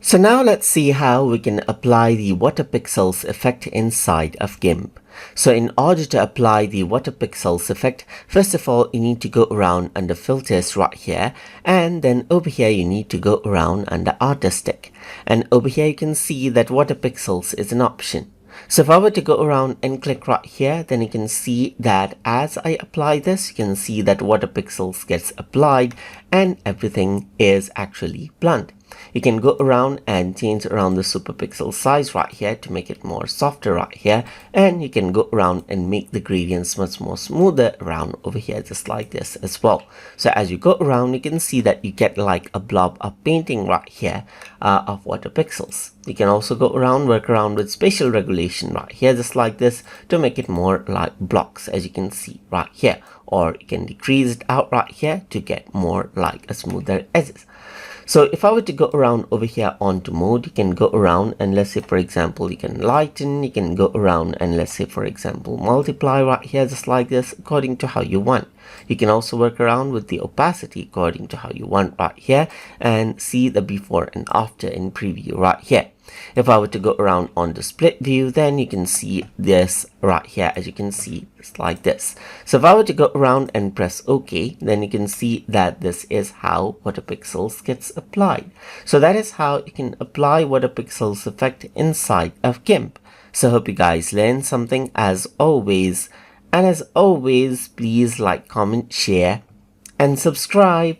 So now let's see how we can apply the Waterpixels effect inside of GIMP. So in order to apply the Waterpixels effect, first of all, you need to go around under filters right here, and then over here you need to go around under artistic. And over here you can see that Waterpixels is an option. So if I were to go around and click right here, then you can see that as I apply this, you can see that Waterpixels gets applied and everything is actually blunt. You can go around and change around the superpixel size right here to make it more softer right here, and you can go around and make the gradients much more smoother around over here, just like this as well. So as you go around, you can see that you get like a blob of painting right here of Waterpixels. You can also go around, work around with spatial regulation right here, just like this, to make it more like blocks, as you can see right here, or you can decrease it out right here to get more like a smoother edges. So if I were to go around over here onto mode, you can go around and let's say, for example, you can lighten, you can go around and let's say, for example, multiply right here, just like this, according to how you want. You can also work around with the opacity according to how you want right here, and see the before and after in preview right here. If I were to go around on the split view, then you can see this right here, as you can see, it's like this. So if I were to go around and press OK, then you can see that this is how Waterpixels gets applied. So that is how you can apply Waterpixels effect inside of GIMP. So hope you guys learned something as always. And as always, please like, comment, share, and subscribe.